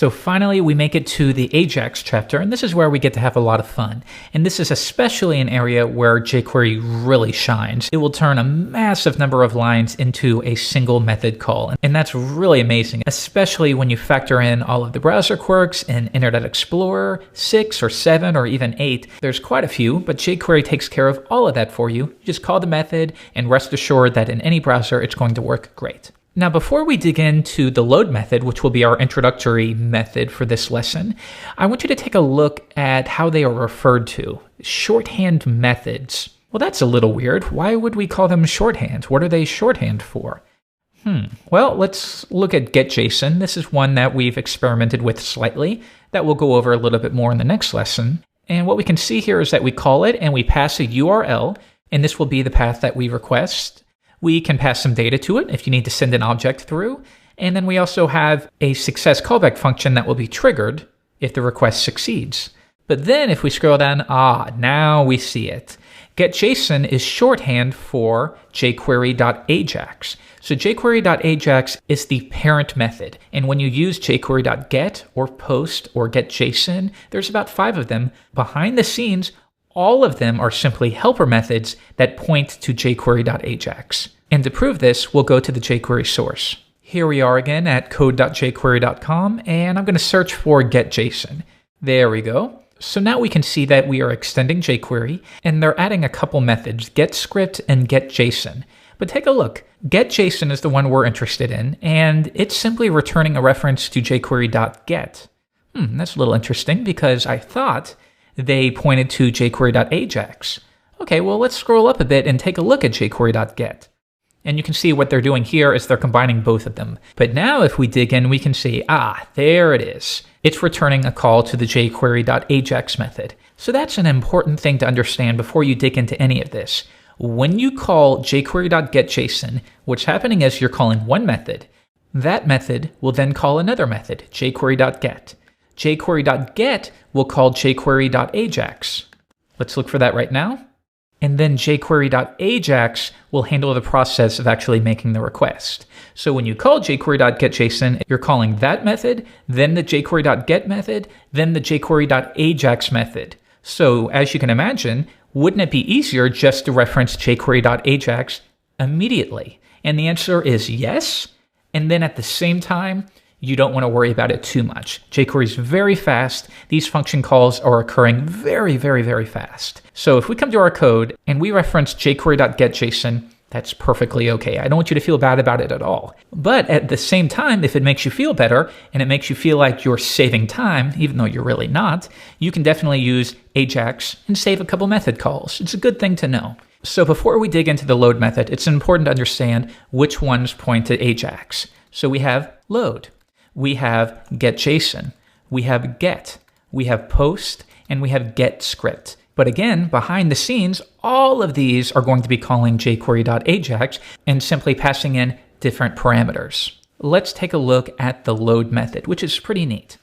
So finally, we make it to the Ajax chapter, and this is where we get to have a lot of fun. And this is especially an area where jQuery really shines. It will turn a massive number of lines into a single method call, and that's really amazing, especially when you factor in all of the browser quirks in Internet Explorer 6 or 7 or even 8. There's quite a few, but jQuery takes care of all of that for you. You just call the method and rest assured that in any browser, it's going to work great. Now, before we dig into the load method, which will be our introductory method for this lesson, I want you to take a look at how they are referred to. Shorthand methods. Well, that's a little weird. Why would we call them shorthand? What are they shorthand for? Well, let's look at getJSON. This is one that we've experimented with slightly that we'll go over a little bit more in the next lesson. And what we can see here is that we call it and we pass a URL, and this will be the path that we request. We can pass some data to it if you need to send an object through. And then we also have a success callback function that will be triggered if the request succeeds. But then if we scroll down, now we see it. GetJSON is shorthand for jQuery.ajax. So jQuery.ajax is the parent method. And when you use jQuery.get or post or getJSON, there's about 5 of them. Behind the scenes, all of them are simply helper methods that point to jQuery.ajax. And to prove this, we'll go to the jQuery source. Here we are again at code.jQuery.com, and I'm going to search for getJSON. There we go. So now we can see that we are extending jQuery, and they're adding a couple methods, getScript and getJSON. But take a look. GetJSON is the one we're interested in, and it's simply returning a reference to jQuery.get. That's a little interesting because I thought they pointed to jQuery.ajax. Okay, well, let's scroll up a bit and take a look at jQuery.get. And you can see what they're doing here is they're combining both of them. But now if we dig in, we can see, there it is. It's returning a call to the jQuery.ajax method. So that's an important thing to understand before you dig into any of this. When you call jQuery.getJSON, what's happening is you're calling one method. That method will then call another method, jQuery.get. jQuery.get will call jQuery.ajax. Let's look for that right now. And then jQuery.ajax will handle the process of actually making the request. So when you call jQuery.getJSON, you're calling that method, then the jQuery.get method, then the jQuery.ajax method. So as you can imagine, wouldn't it be easier just to reference jQuery.ajax immediately? And the answer is yes. And then at the same time, you don't want to worry about it too much. jQuery is very fast. These function calls are occurring very, very, very fast. So if we come to our code and we reference jQuery.getJSON, that's perfectly okay. I don't want you to feel bad about it at all. But at the same time, if it makes you feel better and it makes you feel like you're saving time, even though you're really not, you can definitely use Ajax and save a couple method calls. It's a good thing to know. So before we dig into the load method, it's important to understand which ones point to Ajax. So we have load. We have getJSON, we have get, we have post, and we have getScript. But again, behind the scenes, all of these are going to be calling jQuery.ajax and simply passing in different parameters. Let's take a look at the load method, which is pretty neat.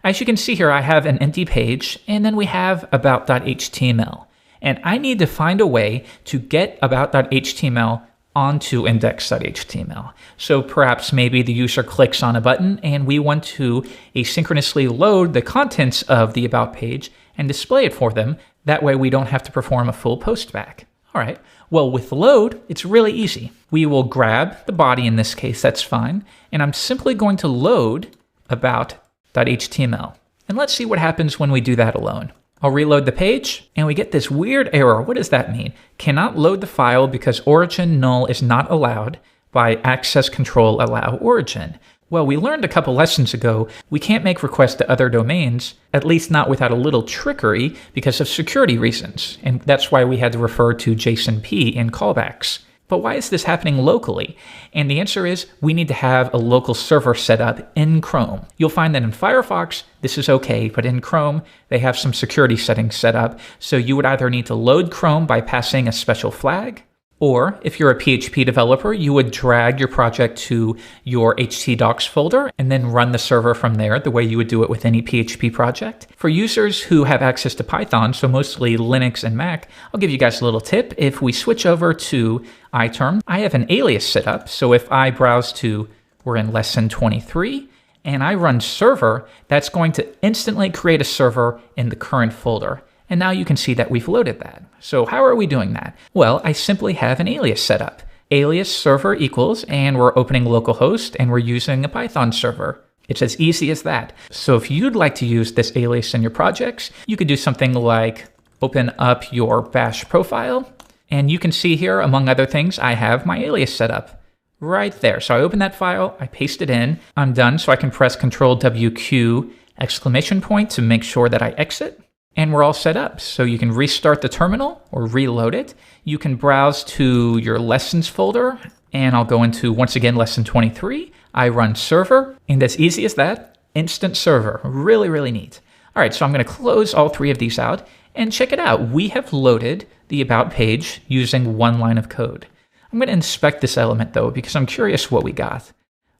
As you can see here, I have an empty page, and then we have about.html. And I need to find a way to get about.html onto index.html. So perhaps maybe the user clicks on a button and we want to asynchronously load the contents of the about page and display it for them. That way we don't have to perform a full post back. All right, well with load, it's really easy. We will grab the body in this case, that's fine. And I'm simply going to load about.html. And let's see what happens when we do that alone. I'll reload the page, and we get this weird error. What does that mean? Cannot load the file because origin null is not allowed by access control allow origin. Well, we learned a couple lessons ago, we can't make requests to other domains, at least not without a little trickery because of security reasons. And that's why we had to refer to JSONP in callbacks. But why is this happening locally? And the answer is we need to have a local server set up in Chrome. You'll find that in Firefox, this is okay, but in Chrome, they have some security settings set up. So you would either need to load Chrome by passing a special flag, or if you're a PHP developer, you would drag your project to your htdocs folder and then run the server from there the way you would do it with any PHP project. For users who have access to Python, so mostly Linux and Mac, I'll give you guys a little tip. If we switch over to iTerm, I have an alias set up. So if I browse to, we're in lesson 23, and I run server, that's going to instantly create a server in the current folder. And now you can see that we've loaded that. So how are we doing that? Well, I simply have an alias set up. Alias server equals, and we're opening localhost, and we're using a Python server. It's as easy as that. So if you'd like to use this alias in your projects, you could do something like open up your bash profile, and you can see here, among other things, I have my alias set up right there. So I open that file, I paste it in, I'm done, so I can press Ctrl+WQ exclamation point to make sure that I exit, and we're all set up. So you can restart the terminal or reload it. You can browse to your lessons folder, and I'll go into, once again, lesson 23. I run server, and as easy as that, instant server. Really, really neat. All right, so I'm going to close all three of these out, and check it out. We have loaded the About page using one line of code. I'm going to inspect this element, though, because I'm curious what we got.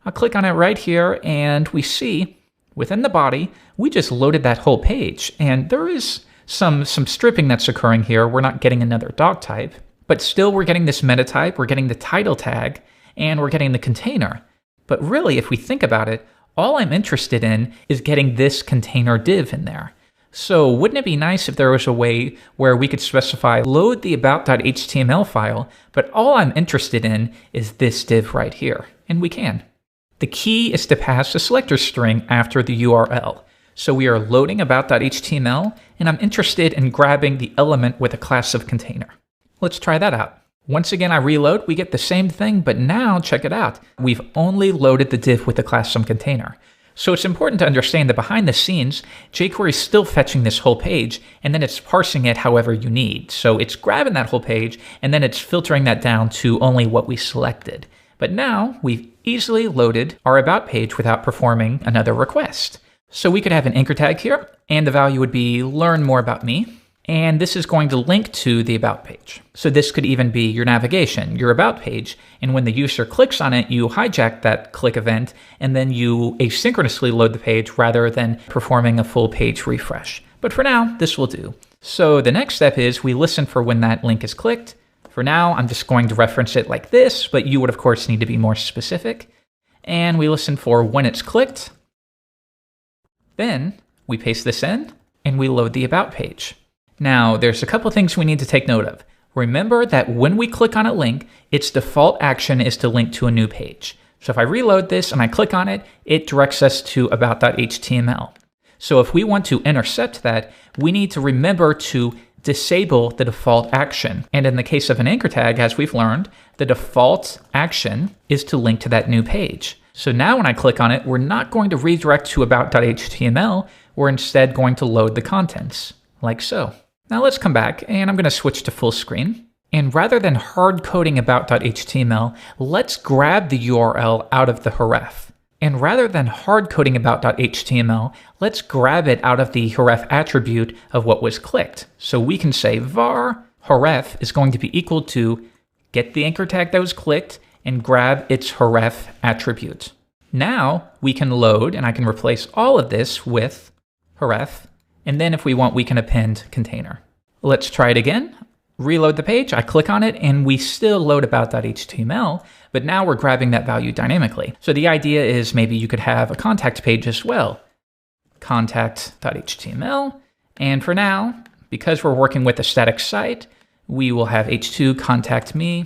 I'll click on it right here, and we see within the body, we just loaded that whole page, and there is some stripping that's occurring here. We're not getting another dog type, but still we're getting this meta type, we're getting the title tag, and we're getting the container. But really, if we think about it, all I'm interested in is getting this container div in there. So wouldn't it be nice if there was a way where we could specify load the about.html file, but all I'm interested in is this div right here, and we can. The key is to pass a selector string after the URL. So we are loading about.html, and I'm interested in grabbing the element with a class of container. Let's try that out. Once again, I reload, we get the same thing, but now check it out. We've only loaded the div with the class some container. So it's important to understand that behind the scenes, jQuery is still fetching this whole page, and then it's parsing it however you need. So it's grabbing that whole page, and then it's filtering that down to only what we selected. But now we've easily loaded our About page without performing another request. So we could have an anchor tag here, and the value would be learn more about me. And this is going to link to the About page. So this could even be your navigation, your About page, and when the user clicks on it, you hijack that click event, and then you asynchronously load the page rather than performing a full page refresh. But for now, this will do. So the next step is we listen for when that link is clicked. For now, I'm just going to reference it like this, but you would of course need to be more specific. And we listen for when it's clicked. Then we paste this in, and we load the About page. Now, there's a couple things we need to take note of. Remember that when we click on a link, its default action is to link to a new page. So if I reload this and I click on it, it directs us to about.html. So if we want to intercept that, we need to remember to disable the default action. And in the case of an anchor tag, as we've learned, the default action is to link to that new page. So now when I click on it, we're not going to redirect to about.html, we're instead going to load the contents, like so. Now let's come back, and I'm going to switch to full screen. And rather than hard coding about.html, let's grab the URL out of the href. And rather than hard coding about.html, let's grab it out of the href attribute of what was clicked. So we can say var href is going to be equal to get the anchor tag that was clicked and grab its href attribute. Now we can load, and I can replace all of this with href. And then if we want, we can append container. Let's try it again. Reload the page, I click on it, and we still load about.html, but now we're grabbing that value dynamically. So the idea is maybe you could have a contact page as well. Contact.html. And for now, because we're working with a static site, we will have h2 contact me,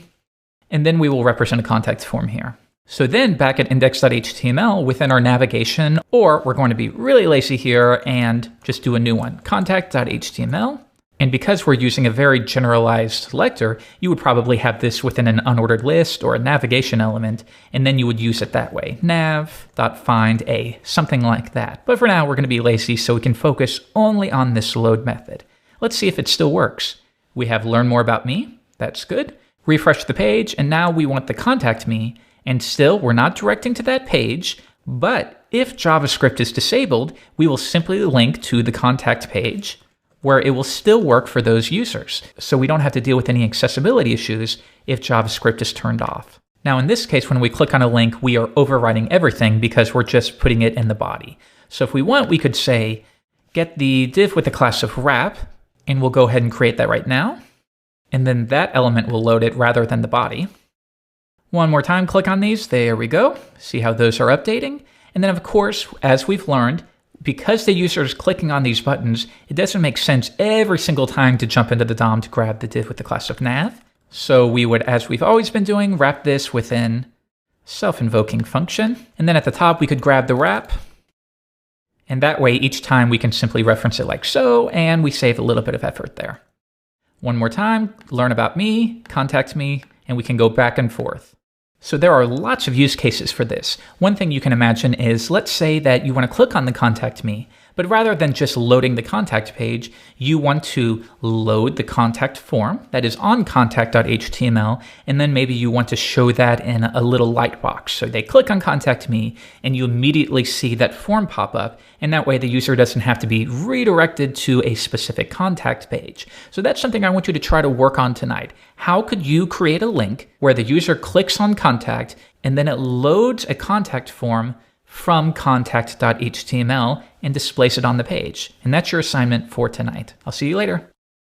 and then we will represent a contact form here. So then back at index.html within our navigation, or we're going to be really lazy here and just do a new one, contact.html. And because we're using a very generalized selector, you would probably have this within an unordered list or a navigation element, and then you would use it that way, nav.findA, something like that. But for now, we're going to be lazy so we can focus only on this load method. Let's see if it still works. We have learn more about me, that's good. Refresh the page, and now we want the contact me. And still, we're not directing to that page, but if JavaScript is disabled, we will simply link to the contact page where it will still work for those users. So we don't have to deal with any accessibility issues if JavaScript is turned off. Now, in this case, when we click on a link, we are overriding everything because we're just putting it in the body. So if we want, we could say, get the div with the class of wrap, and we'll go ahead and create that right now. And then that element will load it rather than the body. One more time, click on these. There we go. See how those are updating. And then of course, as we've learned, because the user is clicking on these buttons, it doesn't make sense every single time to jump into the DOM to grab the div with the class of nav. So we would, as we've always been doing, wrap this within self-invoking function. And then at the top, we could grab the wrap. And that way, each time we can simply reference it like so, and we save a little bit of effort there. One more time, learn about me, contact me, and we can go back and forth. So there are lots of use cases for this. One thing you can imagine is, let's say that you want to click on the contact me, but rather than just loading the contact page, you want to load the contact form that is on contact.html, and then maybe you want to show that in a little light box. So they click on contact me, and you immediately see that form pop up, and that way the user doesn't have to be redirected to a specific contact page. So that's something I want you to try to work on tonight. How could you create a link where the user clicks on contact, and then it loads a contact form from contact.html and displays it on the page? And that's your assignment for tonight. I'll see you later.